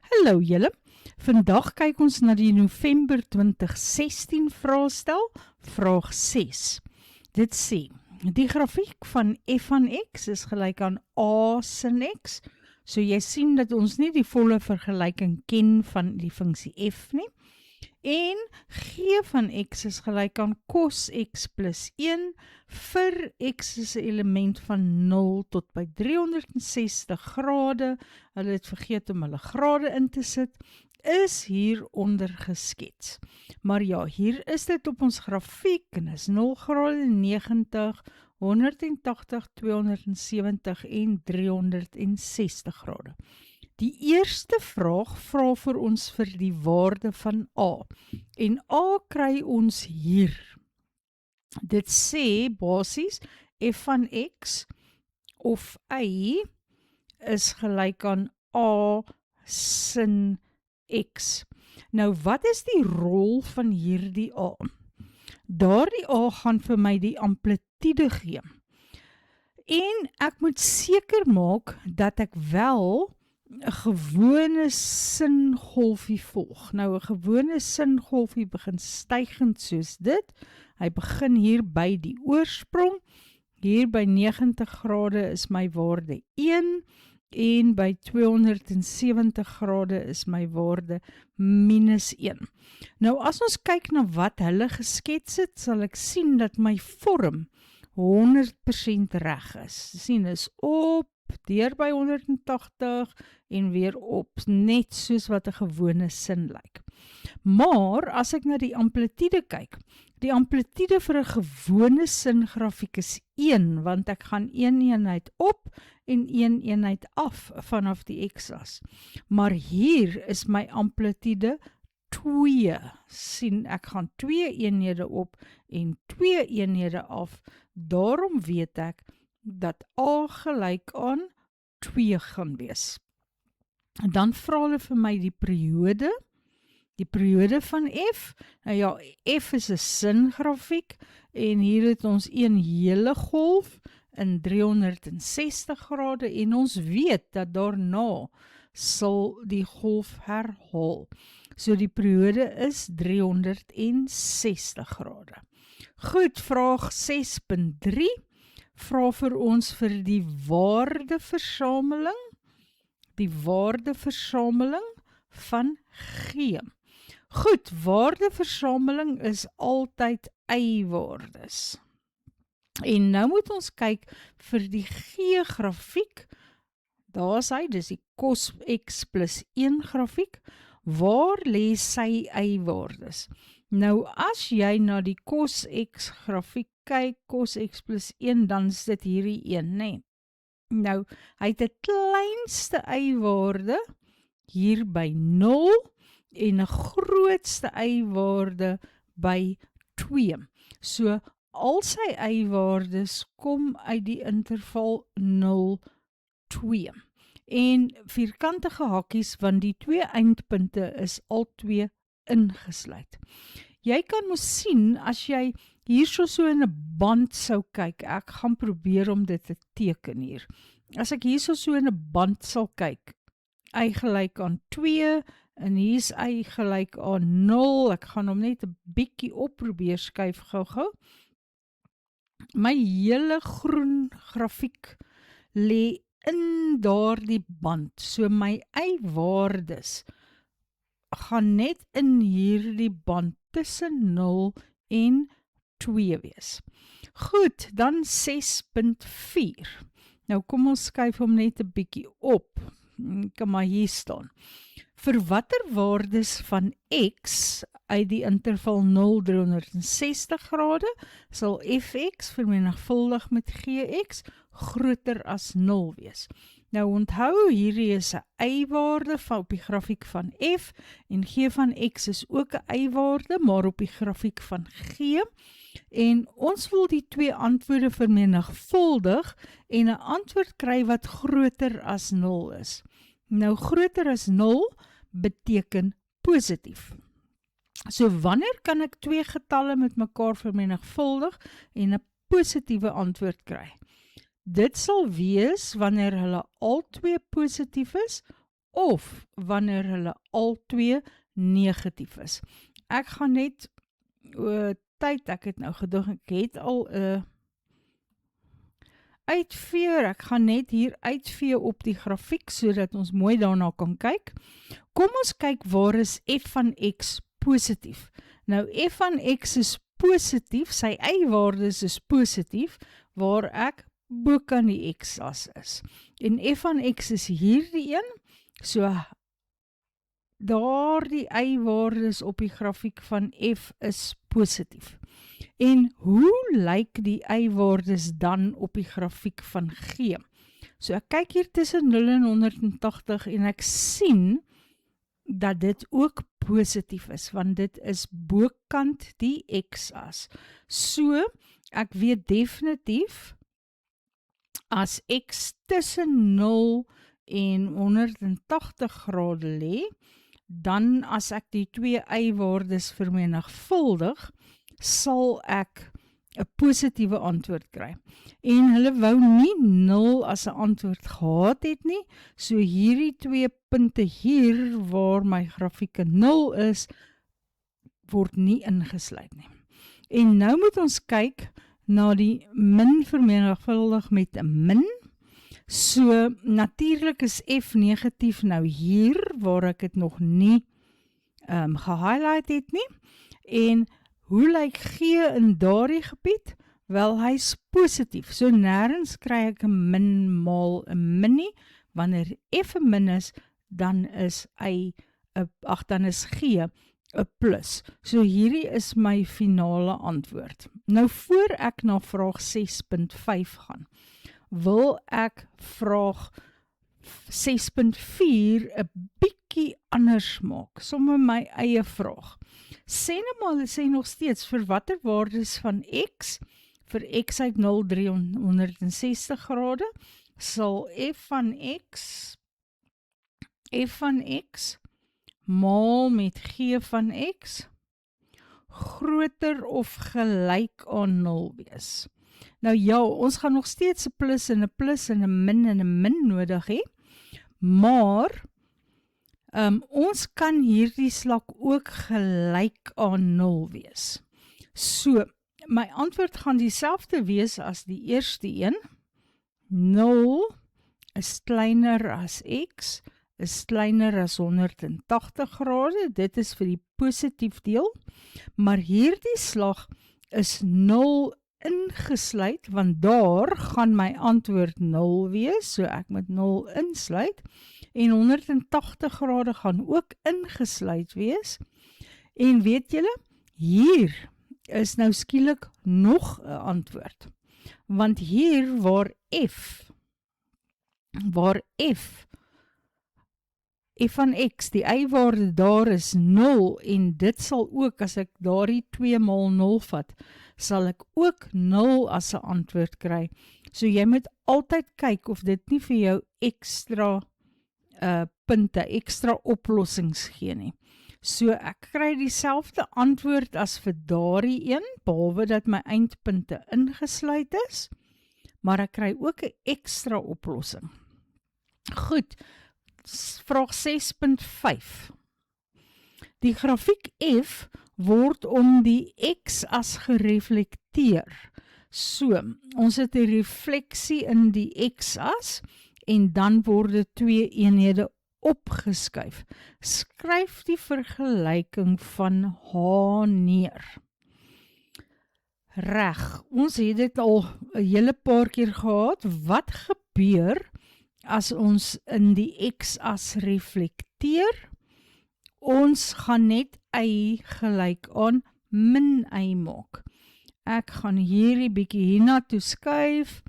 Hallo julle, vandag kyk ons na die November 2016 vraestel, vraag 6. Dit sê, die grafiek van f van x is gelyk aan a sin x, so jy sien dat ons nie die volle vergelyking ken van die funksie f nie, en g van x is gelyk aan cos x plus 1 vir x is 'n element van 0 tot by 360 grade, hulle het vergeet om hulle grade in te sit, is hieronder geskets. Maar ja, hier is dit op ons grafiek en is 0 grade, 90, 180, 270 en 360 grade. Die eerste vraag vra vir ons vir die waarde van a, en a kry ons hier. Dit sê basies f van x of y is gelyk aan a sin x. Nou wat is die rol van hierdie a? Daardie a gaan vir my die amplitude gee. En ek moet seker maak dat ek wel 'n gewone singolfie volg. Nou 'n gewone singolfie begin stygend soos dit. Hy begin hier by die oorsprong. Hier by 90 grade is my waarde 1 en by 270 grade is my waarde minus 1. Nou as ons kyk na wat hulle geskets het, sal ek sien dat my vorm 100% reg is. Sien, is op, deur by 180 en weer op, net soos wat 'n gewone sin lyk. Maar as ek na die amplitude kyk, die amplitude vir 'n gewone singrafiek is 1, want ek gaan 1 eenheid op en 1 eenheid af vanaf die x-as. Maar hier is my amplitude 2. Sien, ek gaan 2 eenhede op en 2 eenhede af. Daarom weet ek dat a gelyk aan 2 gaan wees. En dan vra hulle vir my die periode van f. Nou ja, f is 'n singrafiek en hier het ons een hele golf in 360 grade en ons weet dat daarna sal die golf herhaal. So die periode is 360 grade. Goed, vraag 6.3 vra vir ons vir die waardeversameling van G. Goed, waardeversameling is altyd y-waardes. En nou moet ons kyk vir die G-grafiek, daar is hy, dis die cos x plus 1 grafiek, waar lê sy y-waardes? Nou as jy na die cos x grafiek kyk, cos x plus 1, dan is dit hierdie 1, nee. Nou, hy het 'n kleinste y-waarde hier by 0 en 'n grootste y-waarde by 2. So, al sy y-waardes kom uit die interval 0, 2. En vierkantige hakkies, want die 2 eindpunte is al 2 ingesluit. Jy kan mos sien, as jy hierso so in 'n band sou kyk, ek gaan probeer om dit te teken hier. As ek hierso so in 'n band sal kyk, y gelyk aan 2, en hier is y gelyk aan 0, ek gaan hom net 'n bietjie op probeer skuif gou-gou. My hele groen grafiek lê in daardie band, so my y-waardes gaan net in hierdie band tussen 0 en 2 wees. Goed, dan 6.4. Nou kom ons skuif hom net 'n bietjie op. Kan maar hier staan. Vir watter waardes van x uit die interval 0-360 grade sal fx vermenigvuldig met gx groter as 0 wees. Nou onthou, hierdie is 'n y-waarde op die grafiek van f en g van x is ook 'n y-waarde, maar op die grafiek van g. En ons wil die twee antwoorde vermenigvuldig en 'n antwoord kry wat groter as 0 is. Nou groter as 0 beteken positief. So wanneer kan ek twee getalle met mekaar vermenigvuldig en 'n positiewe antwoord kry? Dit sal wees wanneer hulle albei positief is of wanneer hulle albei negatief is. Ek gaan net tyd, ek het nou gedog, ek het al uitvee, ek gaan net hier uitvee op die grafiek, sodat ons mooi daarna kan kyk. Kom ons kyk, waar is f van x positief? Nou, f van x is positief, sy y-waardes is positief, waar ek bokant die x-as is. En f van x is hierdie een, so daar die y-waardes op die grafiek van f is positief. En hoe lyk die y-waardes dan op die grafiek van g? So ek kyk hier tussen 0 en 180 en ek sien dat dit ook positief is, want dit is bokant die x-as. So, ek weet definitief, as x tussen 0 en 180 grade lê, dan as ek die twee y-waardes vermenigvuldig, sal ek 'n positiewe antwoord kry. En hulle wou nie 0 as 'n antwoord gehad het nie, so hierdie twee punte hier, waar my grafieke 0 is, word nie ingesluit nie. En nou moet ons kyk na die min vermenigvuldig met 'n min. So, natuurlik is f negatief nou hier, waar ek het nog nie gehighlight het nie. En hoe lyk g in daardie gebied? Wel, hy is positief, so nêrens kry ek 'n min maal 'n min nie. Wanneer f 'n min is, dan is dan is g 'n plus. So hierdie is my finale antwoord. Nou, voor ek na vraag 6.5 gaan, wil ek vraag 6.4 'n bietjie anders maak, sommer my eie vraag. Sê nou maar, hulle sê nog steeds, vir watter waardes van x, vir x uit 0, 360 grade, sal f van x maal met g van x groter of gelyk aan 0 wees. Nou ja, ons gaan nog steeds 'n plus en 'n plus en 'n min nodig hê, maar ons kan hierdie slag ook gelyk aan 0 wees. So, my antwoord gaan dieselfde wees as die eerste een. 0 is kleiner as x, is kleiner as 180 grade, dit is vir die positief deel, maar hierdie slag is 0 ingesluit, want daar gaan my antwoord 0 wees, so ek moet 0 insluit, en 180 grade gaan ook ingesluit wees, en weet julle, hier is nou skielik nog 'n antwoord, want hier waar f van x, die y-waarde daar is 0, en dit sal ook, as ek daardie 2 maal 0 vat, sal ek ook 0 as 'n antwoord kry. So jy moet altyd kyk of dit nie vir jou ekstra punte, ekstra oplossings gee nie. So ek kry dieselfde antwoord as vir daardie een, behalwe dat my eindpunte ingesluit is, maar ek kry ook 'n ekstra oplossing. Goed, vraag 6.5. Die grafiek f word om die x-as gereflekteer. So, ons het 'n refleksie in die x-as, en dan word dit 2 eenhede opgeskuif. Skryf die vergelyking van H neer. Reg, ons het dit al 'n hele paar keer gehad. Wat gebeur as ons in die x-as reflekteer? Ons gaan net y gelyk aan min y maak. Ek gaan hierdie bietjie hiernatoe skuif.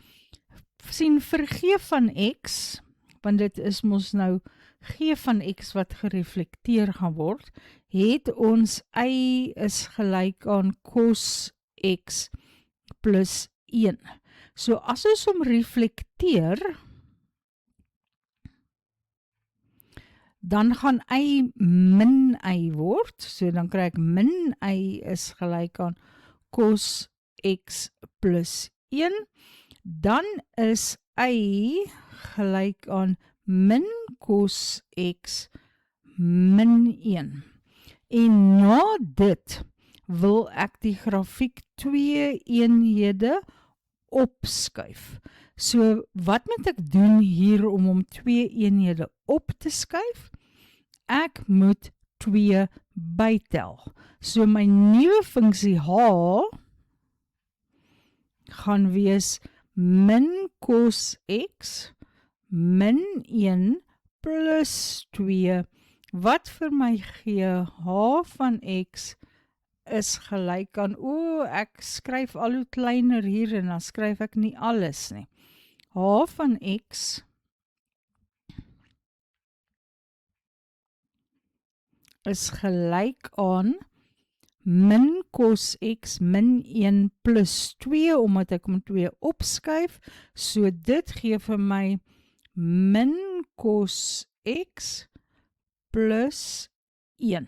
Sien, vir g van x, want dit is mos nou g van x wat gereflekteer gaan word, het ons y is gelyk aan cos x plus 1. So as ons hom reflekteer, dan gaan y min y word, so dan kry ek min y is gelyk aan cos x plus 1, dan is y gelyk aan min cos x min 1. En na dit wil ek die grafiek 2 eenhede opskuif. So wat moet ek doen hier om 2 eenhede op te skuif? Ek moet 2 bytel. So my nuwe funksie h gaan wees min cos x min 1 plus 2, wat vir my gee h van x is gelyk aan, ek skryf al hoe kleiner hier en dan skryf ek nie alles nie. H van x is gelyk aan min cos x min 1 plus 2, omdat ek moet 2 opskuif, so dit gee vir my min cos x plus 1.